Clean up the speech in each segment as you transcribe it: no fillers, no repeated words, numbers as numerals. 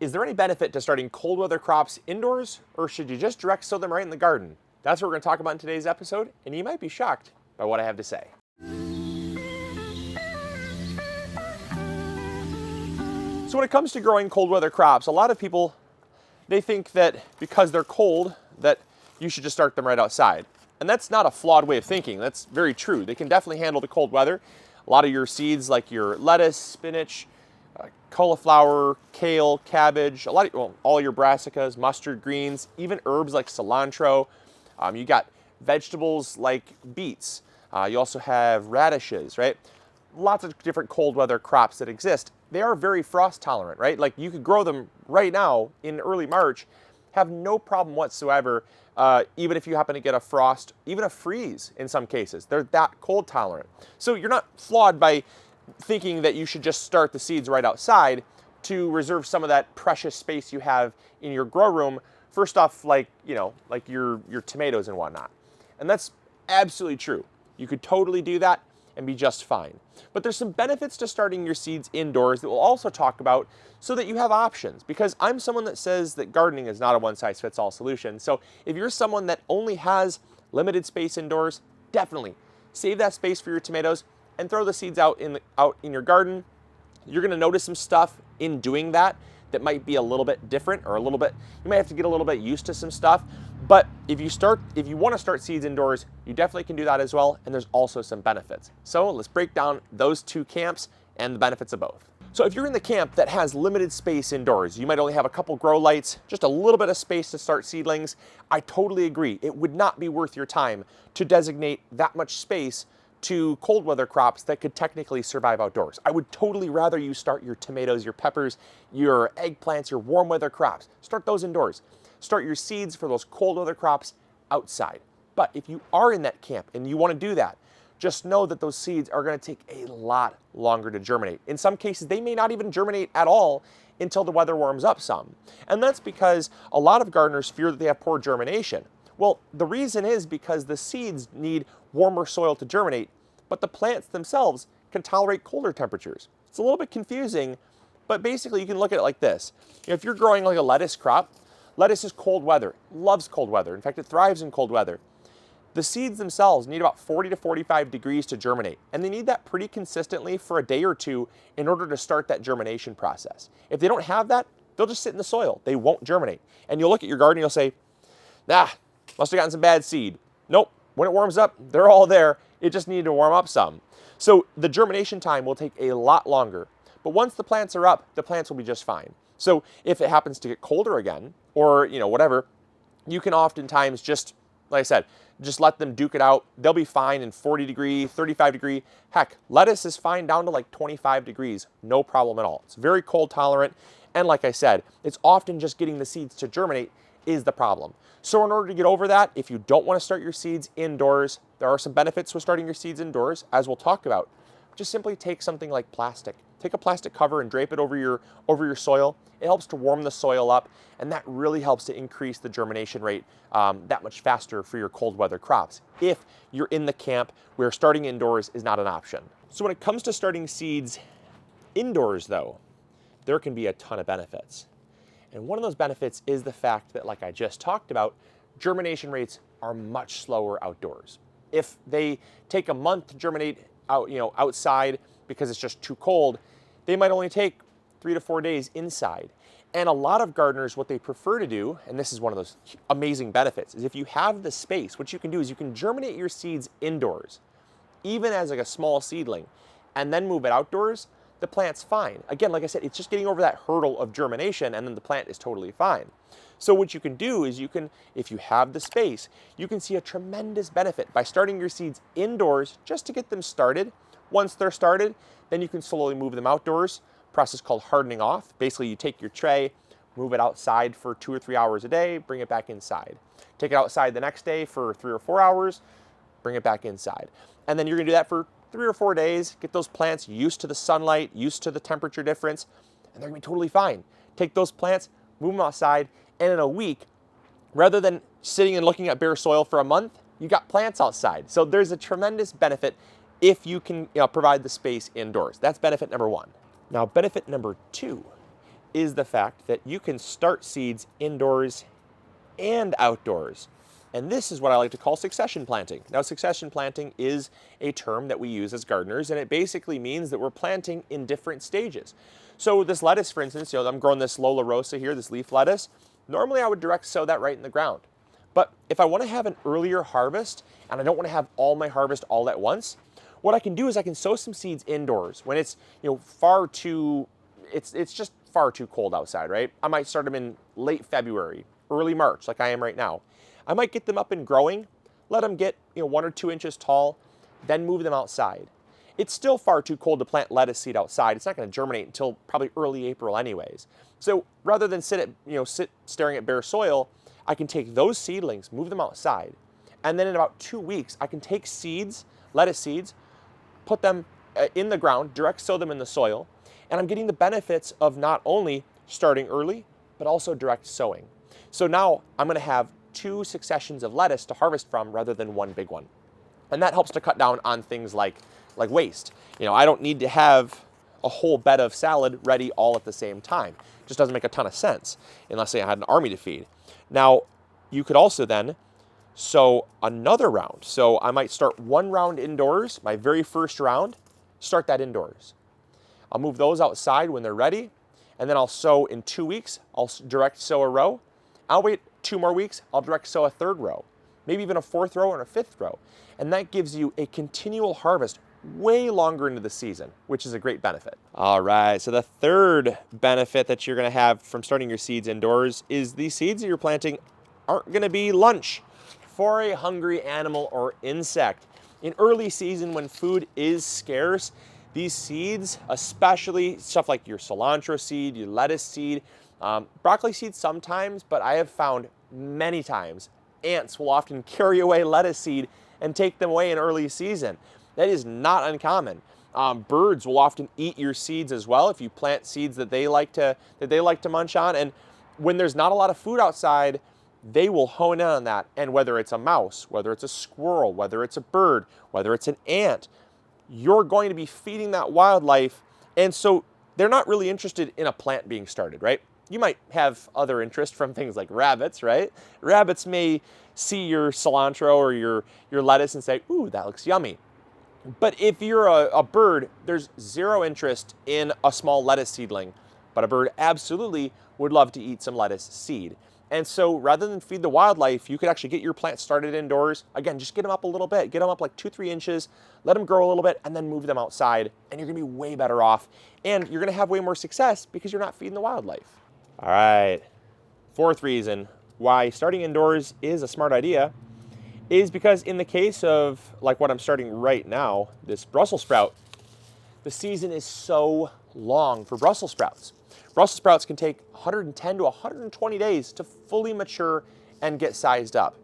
Is there any benefit to starting cold weather crops indoors, or should you just direct sow them right in the garden? That's what we're going to talk about in today's episode, and you might be shocked by what I have to say. So when it comes to growing cold weather crops, a lot of people, they think that because they're cold, that you should just start them right outside. And that's not a flawed way of thinking. That's very true. They can definitely handle the cold weather. A lot of your seeds, like your lettuce, spinach, cauliflower, kale, cabbage, all your brassicas, mustard greens, even herbs like cilantro. You got vegetables like beets. You also have radishes, right? Lots of different cold weather crops that exist. They are very frost tolerant, right? Like you could grow them right now in early March, have no problem whatsoever, even if you happen to get a frost, even a freeze in some cases. They're that cold tolerant. So you're not flawed by thinking that you should just start the seeds right outside to reserve some of that precious space you have in your grow room for stuff like, like your tomatoes and whatnot. And that's absolutely true. You could totally do that and be just fine. But there's some benefits to starting your seeds indoors that we'll also talk about so that you have options, because I'm someone that says that gardening is not a one-size-fits-all solution. So if you're someone that only has limited space indoors, definitely save that space for your tomatoes and throw the seeds out in your garden. You're going to notice some stuff in doing that might be a little bit different, or you might have to get a little bit used to some stuff. But if you want to start seeds indoors, you definitely can do that as well, and there's also some benefits. So let's break down those two camps and the benefits of both. So if you're in the camp that has limited space indoors, you might only have a couple grow lights, just a little bit of space to start seedlings, I totally agree. It would not be worth your time to designate that much space to cold weather crops that could technically survive outdoors. I would totally rather you start your tomatoes, your peppers, your eggplants, your warm weather crops. Start those indoors. Start your seeds for those cold weather crops outside. But if you are in that camp and you want to do that, just know that those seeds are going to take a lot longer to germinate. In some cases, they may not even germinate at all until the weather warms up some. And that's because a lot of gardeners fear that they have poor germination. Well, the reason is because the seeds need warmer soil to germinate, but the plants themselves can tolerate colder temperatures. It's a little bit confusing, but basically you can look at it like this. If you're growing like a lettuce crop, lettuce is cold weather, loves cold weather. In fact, it thrives in cold weather. The seeds themselves need about 40 to 45 degrees to germinate, and they need that pretty consistently for a day or two in order to start that germination process. If they don't have that, they'll just sit in the soil. They won't germinate. And you'll look at your garden and you'll say, must have gotten some bad seed. Nope, when it warms up, they're all there. It just needed to warm up some. So the germination time will take a lot longer. But once the plants are up, the plants will be just fine. So if it happens to get colder again, or whatever, you can oftentimes just, like I said, just let them duke it out. They'll be fine in 40 degree, 35 degree. Heck, lettuce is fine down to like 25 degrees. No problem at all. It's very cold tolerant. And like I said, it's often just getting the seeds to germinate is the problem. So in order to get over that, if you don't want to start your seeds indoors, there are some benefits with starting your seeds indoors, as we'll talk about. Just simply take something like plastic. Take a plastic cover and drape it over your soil. It helps to warm the soil up, and that really helps to increase the germination rate that much faster for your cold weather crops, if you're in the camp where starting indoors is not an option. So when it comes to starting seeds indoors though, there can be a ton of benefits. And one of those benefits is the fact that, like I just talked about, germination rates are much slower outdoors. If they take a month to germinate outside because it's just too cold, they might only take 3 to 4 days inside. And a lot of gardeners, what they prefer to do, and this is one of those amazing benefits, is if you have the space, what you can do is you can germinate your seeds indoors, even as like a small seedling, and then move it outdoors. The plant's fine. Again, like I said, it's just getting over that hurdle of germination, and then the plant is totally fine. So what you can do is if you have the space, you can see a tremendous benefit by starting your seeds indoors just to get them started. Once they're started, then you can slowly move them outdoors, a process called hardening off. Basically, you take your tray, move it outside for 2 or 3 hours a day, bring it back inside. Take it outside the next day for 3 or 4 hours, bring it back inside. And then you're gonna do that for 3 or 4 days, get those plants used to the sunlight, used to the temperature difference, and they're gonna be totally fine. Take those plants, move them outside, and in a week, rather than sitting and looking at bare soil for a month, you got plants outside. So there's a tremendous benefit if you can provide the space indoors. That's benefit number one. Now, benefit number two is the fact that you can start seeds indoors and outdoors. And this is what I like to call succession planting. Now, succession planting is a term that we use as gardeners, and it basically means that we're planting in different stages. So this lettuce, for instance, I'm growing this Lola Rosa here, this leaf lettuce. Normally I would direct sow that right in the ground. But if I want to have an earlier harvest and I don't want to have all my harvest all at once, what I can do is I can sow some seeds indoors when it's it's just far too cold outside, right? I might start them in late February, early March, like I am right now. I might get them up and growing, let them get 1 or 2 inches tall, then move them outside. It's still far too cold to plant lettuce seed outside. It's not going to germinate until probably early April anyways. So rather than sit staring at bare soil, I can take those seedlings, move them outside, and then in about 2 weeks, I can take seeds, lettuce seeds, put them in the ground, direct sow them in the soil, and I'm getting the benefits of not only starting early, but also direct sowing. So now I'm going to have 2 successions of lettuce to harvest from rather than one big one. And that helps to cut down on things like waste. I don't need to have a whole bed of salad ready all at the same time. It just doesn't make a ton of sense unless, say, I had an army to feed. Now, you could also then sow another round. So I might start one round indoors, my very first round, start that indoors. I'll move those outside when they're ready, and then I'll sow in 2 weeks. I'll direct sow a row. I'll wait 2 more weeks. I'll direct sow a 3rd row, maybe even a 4th row and a 5th row. And that gives you a continual harvest way longer into the season, which is a great benefit. All right, so the 3rd benefit that you're going to have from starting your seeds indoors is the seeds that you're planting aren't going to be lunch for a hungry animal or insect. In early season when food is scarce, these seeds, especially stuff like your cilantro seed, your lettuce seed, broccoli seeds sometimes, but I have found many times ants will often carry away lettuce seed and take them away in early season. That is not uncommon. Birds will often eat your seeds as well if you plant seeds that they like to munch on. And when there's not a lot of food outside, they will hone in on that. And whether it's a mouse, whether it's a squirrel, whether it's a bird, whether it's an ant, you're going to be feeding that wildlife. And so they're not really interested in a plant being started, right? You might have other interest from things like rabbits, right? Rabbits may see your cilantro or your lettuce and say, ooh, that looks yummy. But if you're a bird, there's zero interest in a small lettuce seedling, but a bird absolutely would love to eat some lettuce seed. And so rather than feed the wildlife, you could actually get your plants started indoors. Again, just get them up a little bit, get them up like 2-3 inches, let them grow a little bit, and then move them outside, and you're gonna be way better off. And you're gonna have way more success because you're not feeding the wildlife. All right, 4th reason why starting indoors is a smart idea is because in the case of like what I'm starting right now, this Brussels sprout, the season is so long for Brussels sprouts. Brussels sprouts can take 110 to 120 days to fully mature and get sized up.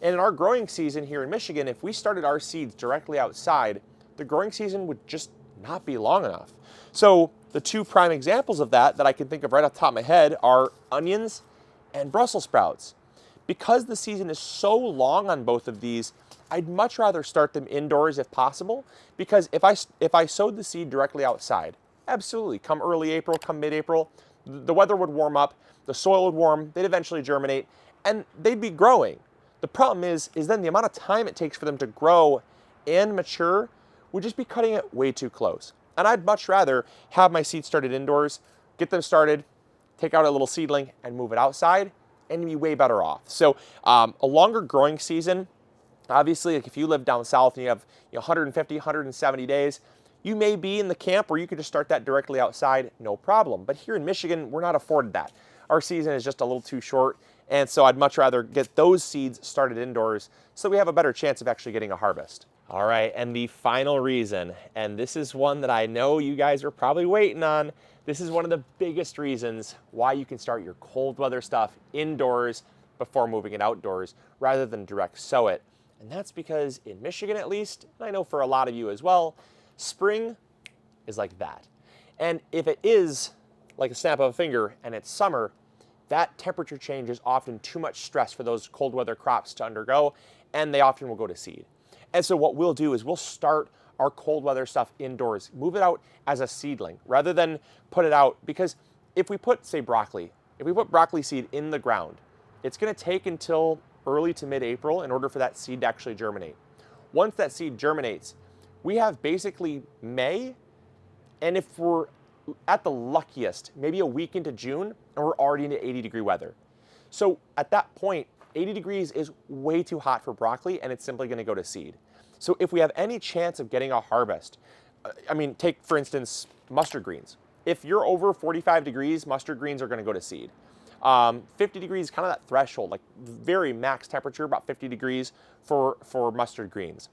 And in our growing season here in Michigan, if we started our seeds directly outside, the growing season would just not be long enough. So the 2 prime examples of that I can think of right off the top of my head are onions and Brussels sprouts. Because the season is so long on both of these, I'd much rather start them indoors if possible, because if I sowed the seed directly outside, absolutely, come early April, come mid-April, the weather would warm up, the soil would warm, they'd eventually germinate, and they'd be growing. The problem is then the amount of time it takes for them to grow and mature would just be cutting it way too close. And I'd much rather have my seeds started indoors, get them started, take out a little seedling and move it outside, and be way better off. So a longer growing season, obviously, like if you live down south and you have 150, 170 days, you may be in the camp where you could just start that directly outside, no problem. But here in Michigan, we're not afforded that. Our season is just a little too short, and so I'd much rather get those seeds started indoors so we have a better chance of actually getting a harvest. All right, and the final reason, and this is one that I know you guys are probably waiting on, this is one of the biggest reasons why you can start your cold weather stuff indoors before moving it outdoors rather than direct sow it. And that's because in Michigan at least, and I know for a lot of you as well, spring is like that. And if it is like a snap of a finger and it's summer, that temperature change is often too much stress for those cold weather crops to undergo, and they often will go to seed. And so what we'll do is we'll start our cold weather stuff indoors, move it out as a seedling rather than put it out, because if we put, say, broccoli, if we put broccoli seed in the ground, it's going to take until early to mid-April in order for that seed to actually germinate. Once that seed germinates, we have basically May, and if we're at the luckiest, maybe a week into June, and we're already into 80-degree weather. So at that point, 80 degrees is way too hot for broccoli, and it's simply going to go to seed. So if we have any chance of getting a harvest, I mean, take, for instance, mustard greens. If you're over 45 degrees, mustard greens are going to go to seed. 50 degrees is kind of that threshold, like very max temperature, about 50 degrees for mustard greens.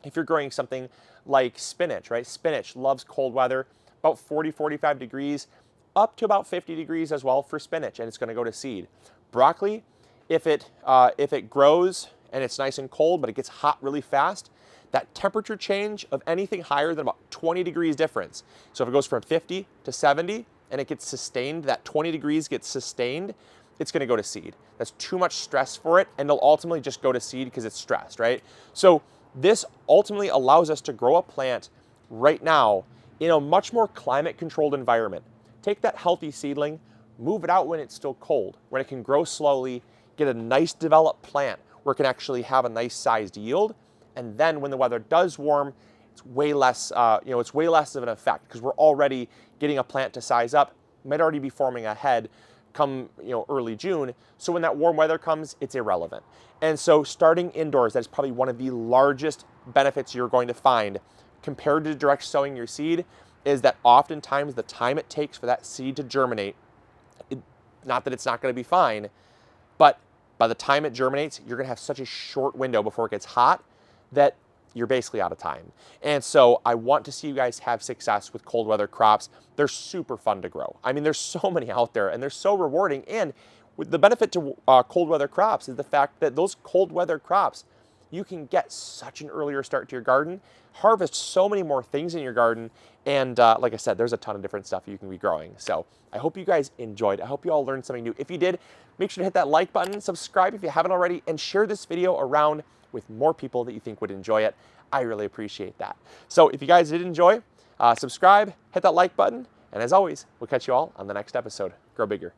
If you're growing something like spinach, right? Spinach loves cold weather, about 40, 45 degrees, up to about 50 degrees as well for spinach, and it's going to go to seed. Broccoli, if it grows and it's nice and cold, but it gets hot really fast, that temperature change of anything higher than about 20 degrees difference. So if it goes from 50 to 70 and it gets sustained, that 20 degrees gets sustained, it's going to go to seed. That's too much stress for it, and it'll ultimately just go to seed because it's stressed, right? So this ultimately allows us to grow a plant right now in a much more climate-controlled environment. Take that healthy seedling, move it out when it's still cold, when it can grow slowly, get a nice developed plant where it can actually have a nice sized yield, and then when the weather does warm, it's way less, it's way less of an effect because we're already getting a plant to size up, might already be forming a head come early June. So when that warm weather comes, it's irrelevant. And so starting indoors, that's probably one of the largest benefits you're going to find compared to direct sowing your seed, is that oftentimes the time it takes for that seed to germinate, not that it's not going to be fine, but by the time it germinates, you're going to have such a short window before it gets hot that you're basically out of time. And so I want to see you guys have success with cold weather crops. They're super fun to grow. I mean, there's so many out there and they're so rewarding. And with the benefit to cold weather crops is the fact that those cold weather crops, you can get such an earlier start to your garden, harvest so many more things in your garden. And like I said, there's a ton of different stuff you can be growing. So I hope you guys enjoyed. I hope you all learned something new. If you did, make sure to hit that like button, subscribe if you haven't already, and share this video around with more people that you think would enjoy it. I really appreciate that. So if you guys did enjoy, subscribe, hit that like button, and as always, we'll catch you all on the next episode. Grow bigger.